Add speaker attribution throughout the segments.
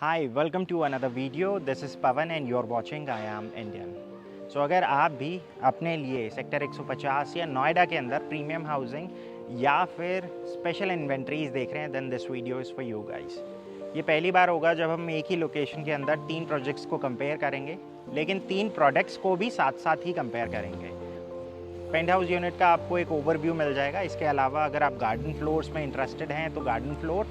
Speaker 1: Hi, welcome to another video. This is Pavan and you're watching I am Indian. So अगर आप भी अपने लिए सेक्टर 150 या नोएडा के अंदर प्रीमियम हाउसिंग या फिर स्पेशल इन्वेंट्रीज देख रहे हैं then this video is for you guys. ये पहली बार होगा जब हम एक ही लोकेशन के अंदर 3 प्रोजेक्ट्स को कंपेयर करेंगे, लेकिन 3 प्रोडक्ट्स को भी साथ साथ ही कंपेयर करेंगे। पेंट हाउस यूनिट का आपको एक ओवरव्यू मिल जाएगा। इसके अलावा अगर आप गार्डन फ्लोर्स में इंटरेस्टेड हैं तो गार्डन फ्लोर,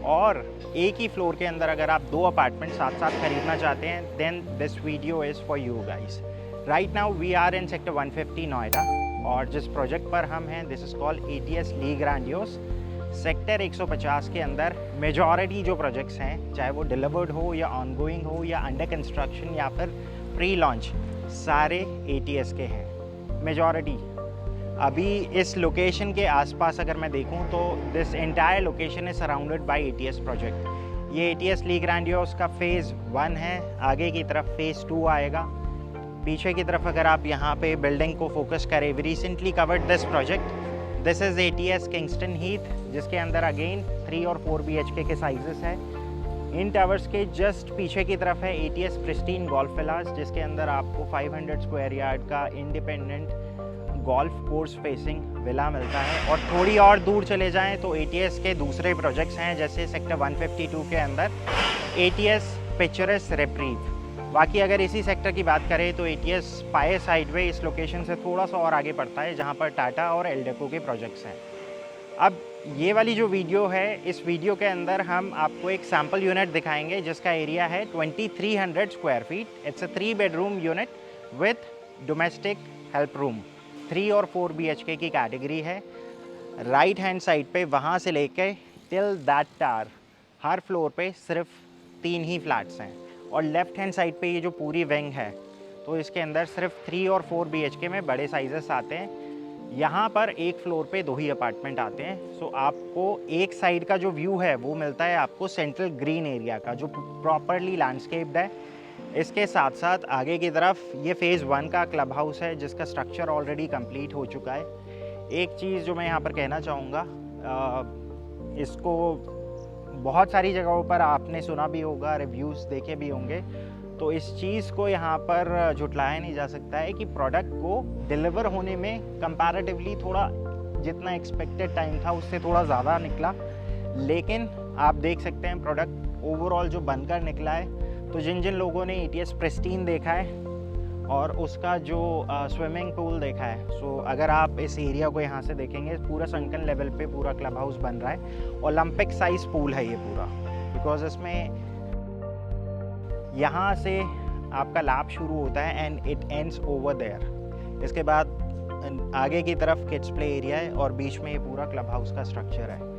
Speaker 1: और एक ही फ्लोर के अंदर अगर आप 2 अपार्टमेंट साथ साथ खरीदना चाहते हैं then this video is for you guys. Right now we are in sector 150 Noida, और जिस प्रोजेक्ट पर हम हैं this is called ATS le grandiose. Sector 150 के अंदर मेजॉरिटी जो प्रोजेक्ट्स हैं, चाहे वो डिलीवर्ड हो या ऑनगोइंग हो या अंडर कंस्ट्रक्शन या फिर प्री लॉन्च, सारे ATS के हैं मेजॉरिटी। अभी इस लोकेशन के आसपास अगर मैं देखूं तो this entire location is surrounded by ATS project. ये ATS ली ग्रैंडियोस का फेज़ 1 है, आगे की तरफ फेज़ 2 आएगा। पीछे की तरफ अगर आप यहाँ पे बिल्डिंग को फोकस करें, we recently covered this project. This is ATS Kingston Heath, जिसके अंदर अगेन 3 और 4 BHK के साइजेस है। इन टावर्स के जस्ट पीछे की तरफ है ATS प्रिस्टीन गोल्फ विलास, जिसके अंदर आपको 500 स्क्वायर यार्ड का independent golf course facing villa मिलता है। और थोड़ी और दूर चले जाएं तो ATS के दूसरे प्रोजेक्ट्स हैं, जैसे सेक्टर 152 के अंदर ATS पिक्चरस रिट्रीव। बाकी अगर इसी सेक्टर की बात करें तो ATS पाए साइडवे इस लोकेशन से थोड़ा सा और आगे पड़ता है, जहां पर टाटा और एल्डेको के प्रोजेक्ट्स हैं। अब ये वाली जो वीडियो है, इस वीडियो के अंदर हम आपको एक सैम्पल यूनिट दिखाएंगे जिसका एरिया है 2300 square feet. It's a 3 bedroom unit with domestic help room. 3 और 4 BHK की कैटेगरी है। राइट हैंड साइड पे वहाँ से लेके till that tar her floor पे सिर्फ 3 ही फ्लैट्स हैं, और लेफ़्ट हैंड साइड पे ये जो पूरी विंग है तो इसके अंदर सिर्फ 3 और 4 BHK में बड़े साइजेस आते हैं। यहाँ पर एक फ्लोर पे 2 ही अपार्टमेंट आते हैं। सो आपको एक साइड का जो व्यू है वो मिलता है आपको सेंट्रल ग्रीन एरिया का, जो प्रॉपरली लैंडस्केप्ड है। इसके साथ साथ आगे की तरफ ये फेज़ 1 का क्लब हाउस है, जिसका स्ट्रक्चर ऑलरेडी कंप्लीट हो चुका है। एक चीज़ जो मैं यहाँ पर कहना चाहूँगा, इसको बहुत सारी जगहों पर आपने सुना भी होगा, रिव्यूज़ देखे भी होंगे, तो इस चीज़ को यहाँ पर झुटलाया नहीं जा सकता है कि प्रोडक्ट को डिलीवर होने में कंपैरेटिवली थोड़ा जितना एक्सपेक्टेड टाइम था उससे थोड़ा ज़्यादा निकला। लेकिन आप देख सकते हैं प्रोडक्ट ओवरऑल जो बनकर निकला है। तो जिन जिन लोगों ने ATS प्रिस्टीन देखा है और उसका जो स्विमिंग पूल देखा है, सो अगर आप इस एरिया को यहाँ से देखेंगे, पूरा संकन लेवल पे पूरा क्लब हाउस बन रहा है। ओलंपिक साइज पूल है ये पूरा, बिकॉज इसमें यहाँ से आपका लैब शुरू होता है and it ends over there. इसके बाद आगे की तरफ किड्स प्ले एरिया है और बीच में ये पूरा क्लब हाउस का स्ट्रक्चर है।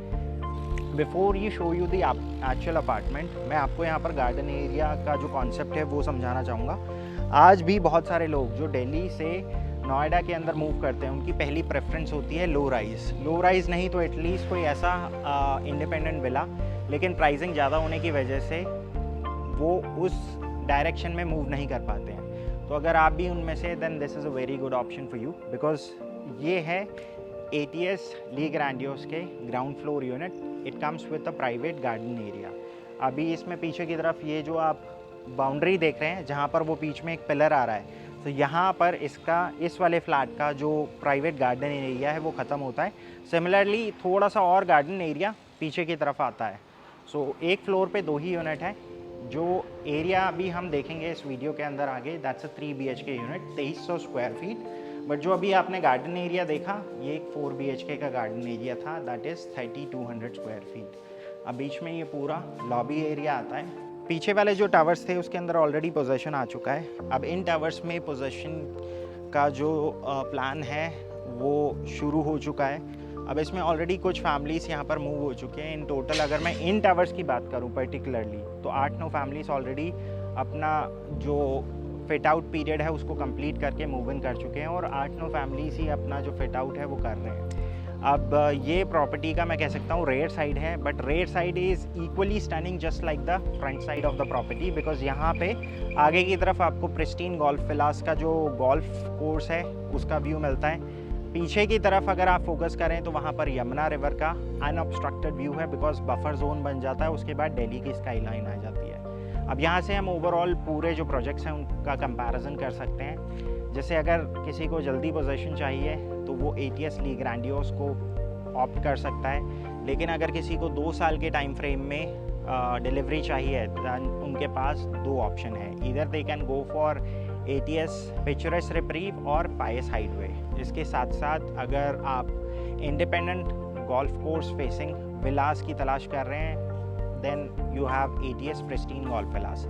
Speaker 1: Before you show you the actual apartment, मैं आपको यहाँ पर गार्डन एरिया का जो कॉन्सेप्ट है वो समझाना चाहूँगा। आज भी बहुत सारे लोग जो दिल्ली से नोएडा के अंदर मूव करते हैं, उनकी पहली प्रेफरेंस होती है लो राइज़ नहीं तो एटलीस्ट कोई ऐसा इंडिपेंडेंट विला, लेकिन प्राइसिंग ज़्यादा होने की वजह से वो उस डायरेक्शन में मूव नहीं कर पाते हैं। तो अगर आप भी उनमें से, then this is a very good option for you, because ये है ATS ली ग्रैंडियोस के ground floor unit. It comes with a private garden area. अभी इसमें पीछे की तरफ ये जो आप बाउंड्री देख रहे हैं, जहाँ पर वो बीच में एक पिलर आ रहा है, तो यहाँ पर इसका इस वाले फ्लैट का जो प्राइवेट गार्डन एरिया है वो ख़त्म होता है। सिमिलरली थोड़ा सा और गार्डन एरिया पीछे की तरफ आता है। सो एक फ्लोर पे 2 ही यूनिट है। जो एरिया अभी हम देखेंगे इस वीडियो के अंदर आगे, that's a 3 BHK unit, 2300 square feet. But जो अभी आपने गार्डन एरिया देखा, ये एक 4 BHK का गार्डन एरिया था, दैट इज़ 3200 स्क्वायर फीट। अब बीच में ये पूरा लॉबी एरिया आता है। पीछे वाले जो टावर्स थे उसके अंदर ऑलरेडी पोजेशन आ चुका है। अब इन टावर्स में पोजेशन का जो प्लान है वो शुरू हो चुका है। अब इसमें ऑलरेडी कुछ फैमिलीज़ यहाँ पर मूव हो चुके हैं। इन टोटल अगर मैं इन टावर्स की बात करूँ पर्टिकुलरली, तो 8-9 फैमिलीज़ ऑलरेडी अपना जो फिट आउट पीरियड है उसको कंप्लीट करके मूव इन कर चुके हैं, और 8-9 फैमिलीज़ ही अपना जो फिट आउट है वो कर रहे हैं। अब ये प्रॉपर्टी का मैं कह सकता हूँ रेयर साइड है, but rear side is equally stunning just like the front side of the property, because यहाँ पे आगे की तरफ आपको प्रिस्टीन गोल्फ विलास का जो गोल्फ कोर्स है उसका व्यू मिलता है। पीछे की तरफ अगर आप फोकस करें तो वहाँ पर यमुना रिवर का अनऑब्स्ट्रक्टेड व्यू है, बिकॉज बफर जोन बन जाता है, उसके बाद दिल्ली की स्काई लाइन आ जाती है। अब यहाँ से हम ओवरऑल पूरे जो प्रोजेक्ट्स हैं उनका कंपैरिजन कर सकते हैं। जैसे अगर किसी को जल्दी पोजीशन चाहिए तो वो ATS ली ग्रैंडियोस को ऑप्ट कर सकता है, लेकिन अगर किसी को 2 साल के टाइम फ्रेम में डिलीवरी चाहिए तो उनके पास 2 ऑप्शन है, either they can go for ATS picturesque reprieve और पायस हाइडवे। इसके साथ साथ अगर आप independent golf course facing villas की तलाश कर रहे हैं then you have ATS pristine golf villas.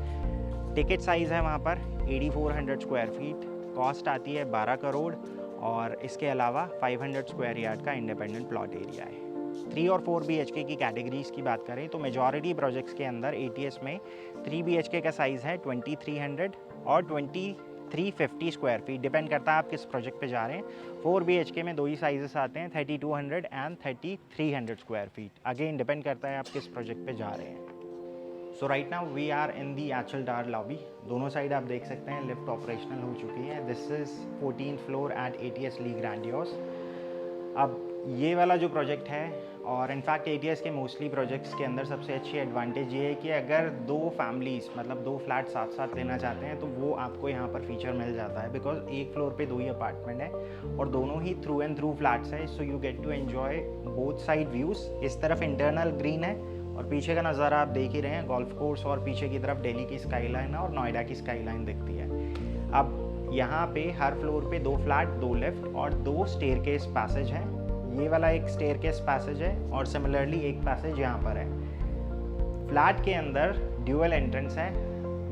Speaker 1: Ticket size है वहाँ पर 8400 स्क्वायर फीट, कॉस्ट आती है 12 करोड़ और इसके अलावा 500 स्क्वायर यार्ड का इंडिपेंडेंट प्लॉट एरिया है। 3 और 4 BHK की कैटेगरीज़ की बात करें तो मेजॉरिटी प्रोजेक्ट्स के अंदर ATS में 3 BHK का साइज़ है 2300 और 2350 स्क्वायर फीट, डिपेंड करता है आप किस प्रोजेक्ट पे जा रहे हैं। 4 BHK में 2 ही साइजेस आते हैं, 3200 and 3300 square feet. Again depend करता है आप किस प्रोजेक्ट पे जा रहे हैं। So right now we are in the एचल टावर लॉबी। दोनों साइड आप देख सकते हैं लिफ्ट ऑपरेशनल हो चुकी है। This is 14th floor at ATS le grandiose. अब ये वाला जो प्रोजेक्ट है, और इनफैक्ट ATS के मोस्टली प्रोजेक्ट्स के अंदर सबसे अच्छी एडवांटेज ये है कि अगर 2 फैमिलीज़ मतलब 2 फ्लैट साथ साथ लेना चाहते हैं तो वो आपको यहाँ पर फीचर मिल जाता है, बिकॉज एक फ्लोर पे 2 ही अपार्टमेंट है और दोनों ही थ्रू एंड थ्रू फ्लैट्स है। So you get to enjoy both side views. इस तरफ इंटरनल ग्रीन है और पीछे का नज़ारा आप देख ही रहे हैं, गोल्फ कोर्स, और पीछे की तरफ दिल्ली की स्काई लाइन और नोएडा की स्काई लाइन दिखती है। अब यहाँ पे हर फ्लोर पे 2 फ्लैट, 2 लिफ्ट और 2 स्टेयरकेस पैसेज हैं। ये वाला एक स्टेयरकेस पैसेज है और सिमिलरली एक पैसेज यहाँ पर है। फ्लैट के अंदर ड्यूअल एंट्रेंस है,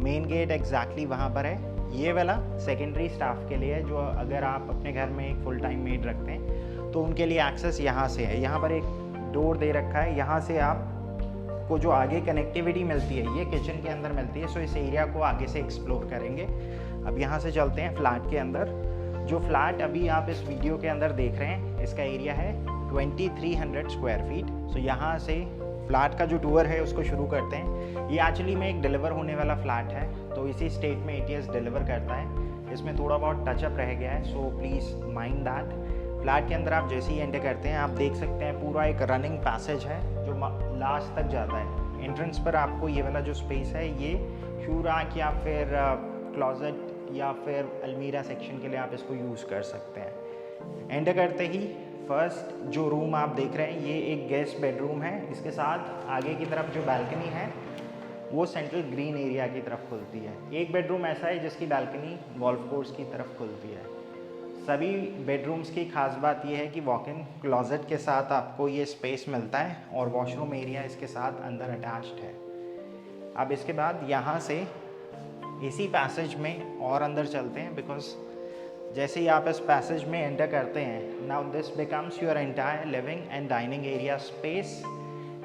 Speaker 1: मेन गेट एग्जैक्टली वहाँ पर है। ये वाला सेकेंडरी स्टाफ के लिए है, जो अगर आप अपने घर में एक फुल टाइम मेड रखते हैं तो उनके लिए एक्सेस यहाँ से है। यहाँ पर एक डोर दे रखा है, यहाँ से आप को जो आगे कनेक्टिविटी मिलती है ये किचन के अंदर मिलती है। सो इस एरिया को आगे से एक्सप्लोर करेंगे। अब यहाँ से चलते हैं फ्लैट के अंदर। जो फ्लैट अभी आप इस वीडियो के अंदर देख रहे हैं इसका एरिया है 2300 स्क्वायर फीट। सो यहाँ से फ्लैट का जो टूर है उसको शुरू करते हैं। ये एक्चुअली में एक डिलीवर होने वाला फ्लैट है, तो इसी स्टेट में ATS डिलीवर करता है। इसमें थोड़ा बहुत टचअप रह गया है, so please mind that. Flat के अंदर आप जैसे ही एंटर करते हैं आप देख सकते हैं पूरा एक रनिंग पैसेज है जो लास्ट तक जाता है। एंट्रेंस पर आपको ये वाला जो स्पेस है ये शू रैक या फिर क्लॉजेट या फिर अलमीरा सेक्शन के लिए आप इसको यूज़ कर सकते हैं। एंटर करते ही फर्स्ट जो रूम आप देख रहे हैं ये एक गेस्ट बेडरूम है। इसके साथ आगे की तरफ जो बालकनी है वो सेंट्रल ग्रीन एरिया की तरफ खुलती है। एक बेडरूम ऐसा है जिसकी बालकनी गोल्फ कोर्स की तरफ खुलती है। सभी बेडरूम्स की खास बात यह है कि वॉक इन क्लॉजेट के साथ आपको ये स्पेस मिलता है और वॉशरूम एरिया इसके साथ अंदर अटैच्ड है। अब इसके बाद यहाँ से इसी पैसेज में और अंदर चलते हैं, बिकॉज जैसे ही आप इस पैसेज में एंटर करते हैं now this becomes your entire living and dining area space.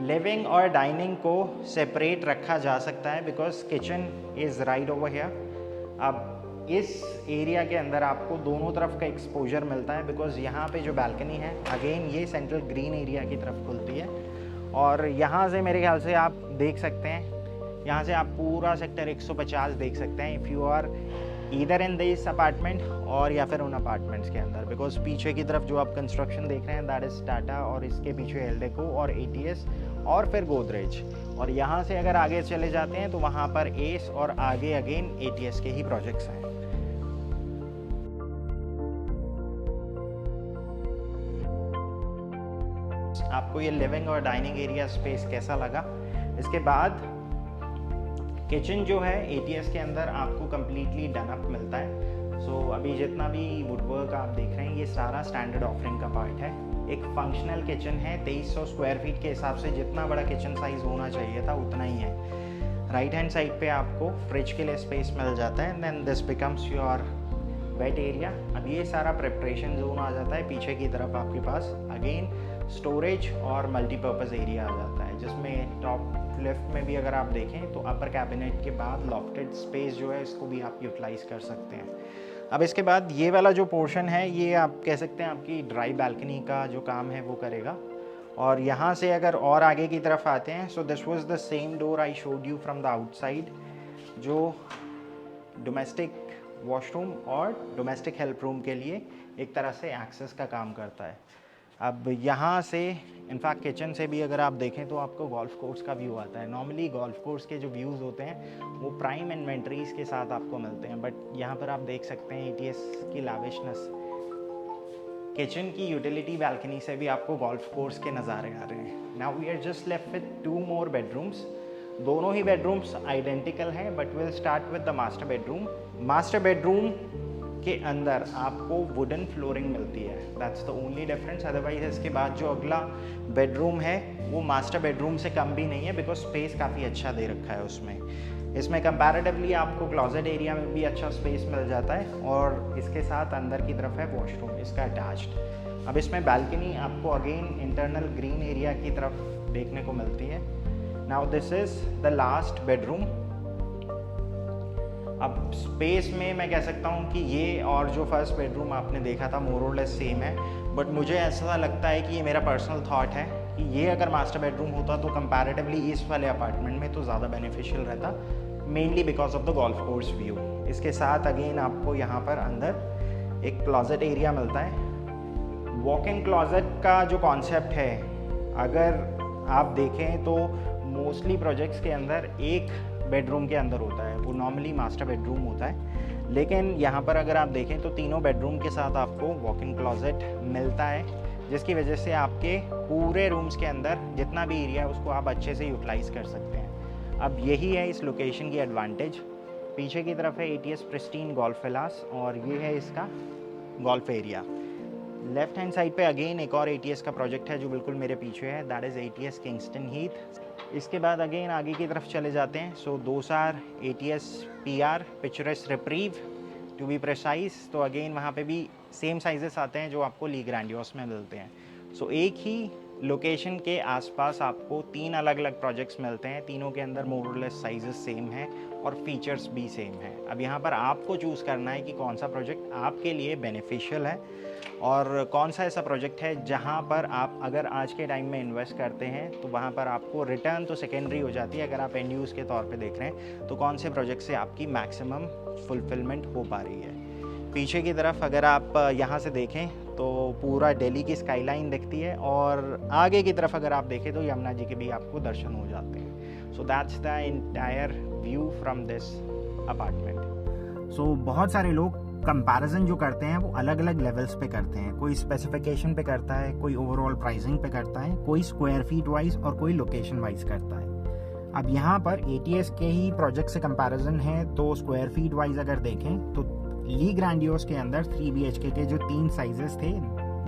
Speaker 1: Living और डाइनिंग को सेपरेट रखा जा सकता है because kitchen is right over here. अब इस एरिया के अंदर आपको दोनों तरफ का एक्सपोजर मिलता है, बिकॉज यहाँ पे जो बालकनी है अगेन ये सेंट्रल ग्रीन एरिया की तरफ खुलती है और यहाँ से मेरे ख्याल से आप देख सकते हैं, यहाँ से आप पूरा सेक्टर 150 देख सकते हैं if you are either in this apartment और या फिर उन अपार्टमेंट्स के अंदर। बिकॉज पीछे की तरफ जो आप कंस्ट्रक्शन देख रहे हैं दैट इज़ टाटा और इसके पीछे एल्डेको और ATS और फिर गोदरेज। और यहाँ से अगर आगे चले जाते हैं तो वहाँ पर एस और आगे अगेन ATS के ही प्रोजेक्ट्स हैं। आपको ये लिविंग और डाइनिंग एरिया स्पेस कैसा लगा? इसके बाद किचन जो है ATS के अंदर आपको कम्प्लीटली डन अप मिलता है। सो अभी जितना भी वुडवर्क आप देख रहे हैं ये सारा स्टैंडर्ड ऑफरिंग का पार्ट है। एक फंक्शनल किचन है, 2300 स्क्वायर फीट के हिसाब से जितना बड़ा किचन साइज़ होना चाहिए था उतना ही है। राइट हैंड साइड पे आपको फ्रिज के लिए स्पेस मिल जाता है। Then this becomes your wet area. अब ये सारा प्रिपरेशन जोन आ जाता है। पीछे की तरफ आपके पास अगेन स्टोरेज और मल्टीपर्पज़ एरिया आ जाता है, जिसमें टॉप लेफ्ट में भी अगर आप देखें तो अपर कैबिनेट के बाद लॉफ्टेड स्पेस जो है इसको भी आप यूटिलाइज़ कर सकते हैं। अब इसके बाद ये वाला जो पोर्शन है ये आप कह सकते हैं आपकी ड्राई बालकनी का जो काम है वो करेगा। और यहाँ से अगर और आगे की तरफ आते हैं, so this was the same door I showed you from the outside, जो डोमेस्टिक वॉशरूम और डोमेस्टिक हेल्प रूम के लिए एक तरह से एक्सेस का काम करता है। अब यहाँ से इनफैक्ट किचन से भी अगर आप देखें तो आपको गोल्फ कोर्स का व्यू आता है। नॉर्मली गोल्फ कोर्स के जो व्यूज़ होते हैं वो प्राइम इन्वेंट्रीज के साथ आपको मिलते हैं, बट यहाँ पर आप देख सकते हैं ATS की लाविशनेस। किचन की यूटिलिटी बैल्कनी से भी आपको गोल्फ कोर्स के नज़ारे आ रहे हैं। Now we are just left with 2 more bedrooms. दोनों ही बेडरूम्स आइडेंटिकल हैं, but will start with the master bedroom. Master bedroom के अंदर आपको वुडन फ्लोरिंग मिलती है, that's the only difference. Otherwise इसके बाद जो अगला बेडरूम है वो मास्टर बेडरूम से कम भी नहीं है, बिकॉज स्पेस काफ़ी अच्छा दे रखा है उसमें। इसमें कंपैरेटिवली आपको क्लोजेट एरिया में भी अच्छा स्पेस मिल जाता है, और इसके साथ अंदर की तरफ है वॉशरूम इसका अटैच्ड। अब इसमें बैल्कनी आपको अगेन इंटरनल ग्रीन एरिया की तरफ देखने को मिलती है। Now this is the last bedroom. अब स्पेस में मैं कह सकता हूँ कि ये और जो फर्स्ट बेडरूम आपने देखा था मोर और लेस सेम है, बट मुझे ऐसा लगता है कि ये मेरा पर्सनल थॉट है कि ये अगर मास्टर बेडरूम होता तो कंपैरेटिवली इस वाले अपार्टमेंट में तो ज़्यादा बेनिफिशियल रहता, mainly because of the golf course view. इसके साथ अगेन आपको यहाँ पर अंदर एक क्लॉजेट एरिया मिलता है। वॉक इन क्लॉजेट का जो कॉन्सेप्ट है, अगर आप देखें तो मोस्टली प्रोजेक्ट्स के अंदर एक बेडरूम के अंदर होता है, वो नॉर्मली मास्टर बेडरूम होता है, लेकिन यहाँ पर अगर आप देखें तो तीनों बेडरूम के साथ आपको वॉक इन क्लॉजेट मिलता है, जिसकी वजह से आपके पूरे रूम्स के अंदर जितना भी एरिया है उसको आप अच्छे से यूटिलाइज़ कर सकते हैं। अब यही है इस लोकेशन की एडवांटेज। पीछे की तरफ है ATS प्रिस्टीन गोल्फ विलास, और ये है इसका golf area. Left hand side पे अगेन एक और ATS का प्रोजेक्ट है जो बिल्कुल मेरे पीछे है, that is ATS Kingston Heath. इसके बाद अगेन आगे की तरफ चले जाते हैं। So those are ATS PR pictures reprieve to be precise. तो अगेन वहाँ पे भी सेम साइजेस आते हैं जो आपको ली ग्रैंडियोस में मिलते हैं। सो एक ही लोकेशन के आसपास आपको 3 अलग अलग प्रोजेक्ट्स मिलते हैं, तीनों के अंदर मोर और लेस साइजेस सेम हैं और फीचर्स भी सेम हैं। अब यहाँ पर आपको चूज़ करना है कि कौन सा प्रोजेक्ट आपके लिए बेनिफिशियल है और कौन सा ऐसा प्रोजेक्ट है जहाँ पर आप अगर आज के टाइम में इन्वेस्ट करते हैं तो वहाँ पर आपको रिटर्न तो सेकेंडरी हो जाती है, अगर आप एंड यूज़ के तौर पे देख रहे हैं तो कौन से प्रोजेक्ट से आपकी मैक्सिमम फुलफिलमेंट हो पा रही है। पीछे की तरफ अगर आप यहाँ से देखें तो पूरा दिल्ली की स्काईलाइन दिखती है, और आगे की तरफ अगर आप देखें तो यमुना जी के भी आपको दर्शन हो जाते हैं। So that's the entire view from this apartment. So बहुत सारे लोग कंपैरिजन जो करते हैं वो अलग अलग लेवल्स पे करते हैं। कोई स्पेसिफिकेशन पे करता है, कोई ओवरऑल प्राइसिंग पे करता है, कोई स्क्वायर फीट वाइज और कोई लोकेशन वाइज करता है। अब यहाँ पर ATS के ही प्रोजेक्ट से कंपैरिजन है तो स्क्वायर फीट वाइज अगर देखें तो ली ग्रैंडियोस के अंदर 3 BHK के जो 3 साइजेस थे,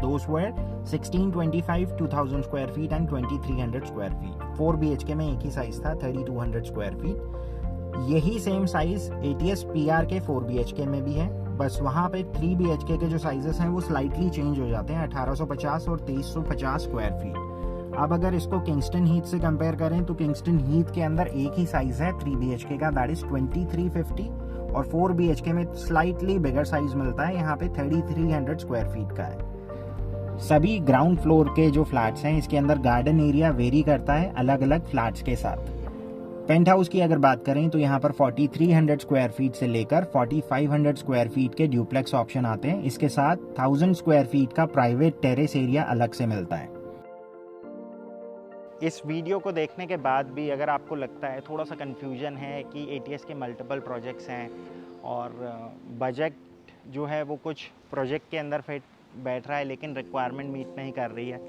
Speaker 1: दोस वर 1625 2000 square feet and 2300 square feet. 4 BHK में एक ही साइज था 3200 स्क्वायर फीट। यही सेम साइज ATS PR के 4 BHK में भी है, बस वहाँ पे 3 BHK के जो साइजेस हैं वो स्लाइटली चेंज हो जाते हैं, 1850 और 2350 स्क्वायर फीट। अब अगर इसको किंगस्टन हीथ से कंपेयर करें तो किंगस्टन हीथ के अंदर एक ही साइज है 3 BHK का, दैट इज 2350, और 4 BHK में स्लाइटली बिगर साइज मिलता है, यहाँ पे 3300 स्क्वायर फीट का है। सभी ग्राउंड फ्लोर के जो फ्लैट्स हैं इसके अंदर गार्डन एरिया वेरी करता है अलग अलग फ्लैट्स के साथ। पेंट हाउस की अगर बात करें तो यहाँ पर 4300 स्क्वायर फीट से लेकर 4500 स्क्वायर फीट के ड्यूप्लेक्स ऑप्शन आते हैं। इसके साथ 1000 स्क्वायर फीट का प्राइवेट टेरेस एरिया अलग से मिलता है। इस वीडियो को देखने के बाद भी अगर आपको लगता है थोड़ा सा कन्फ्यूजन है कि ATS के मल्टीपल प्रोजेक्ट्स हैं और बजट जो है वो कुछ प्रोजेक्ट के अंदर फिट बैठ रहा है लेकिन रिक्वायरमेंट मीट नहीं कर रही है,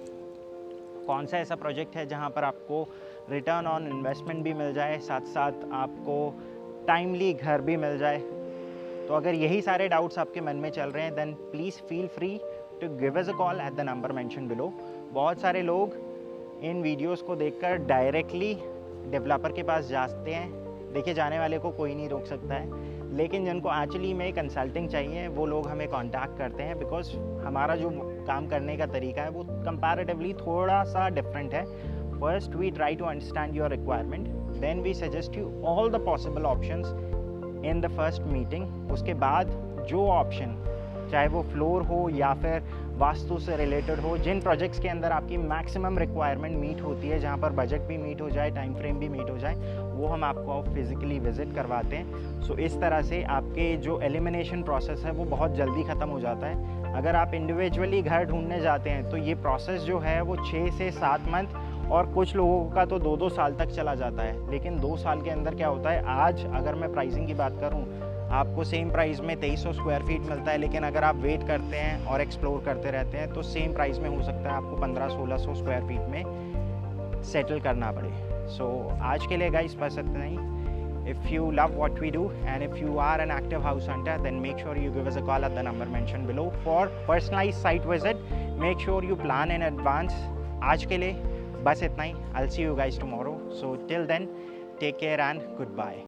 Speaker 1: कौन सा ऐसा प्रोजेक्ट है जहाँ पर आपको रिटर्न ऑन इन्वेस्टमेंट भी मिल जाए, साथ साथ आपको टाइमली घर भी मिल जाए, तो अगर यही सारे डाउट्स आपके मन में चल रहे हैं then please feel free to give us a call at the number mentioned below. बहुत सारे लोग इन वीडियोस को देखकर डायरेक्टली डेवलपर के पास जाते हैं, देखिए जाने वाले को कोई नहीं रोक सकता है, लेकिन जिनको एक्चुअली में कंसल्टिंग चाहिए वो लोग हमें कांटेक्ट करते हैं, बिकॉज हमारा जो काम करने का तरीका है वो कंपैरेटिवली थोड़ा सा डिफरेंट है। First we try to understand your requirement, then we suggest you all the possible options in the first meeting. उसके बाद जो ऑप्शन चाहे वो फ्लोर हो या फिर वास्तु से रिलेटेड हो, जिन प्रोजेक्ट्स के अंदर आपकी मैक्सिमम रिक्वायरमेंट मीट होती है, जहाँ पर बजट भी मीट हो जाए, टाइम फ्रेम भी मीट हो जाए, वो हम आपको फिज़िकली विज़िट करवाते हैं। सो इस तरह से आपके जो एलिमिनेशन प्रोसेस है वो बहुत जल्दी ख़त्म हो जाता है। अगर आप इंडिविजुअली घर ढूंढने जाते हैं तो ये प्रोसेस जो है वो 6 से 7 मंथ और कुछ लोगों का तो 2-2 साल तक चला जाता है। लेकिन 2 साल के अंदर क्या होता है, आज अगर मैं प्राइसिंग की बात करूं, आपको सेम प्राइस में 2300 स्क्वायर फीट मिलता है, लेकिन अगर आप वेट करते हैं और एक्सप्लोर करते रहते हैं तो सेम प्राइस में हो सकता है आपको 1500-1600 स्क्वायर फीट में सेटल करना पड़े। सो आज के लिए गाइस बस इतना ही। If you love what we do and if you are an active house hunter, then make sure you give us a call at the number mentioned below for personalized site visit. Make sure you plan in advance. आज के लिए बस इतना ही। I'll see you guys tomorrow. So till then, take care and goodbye.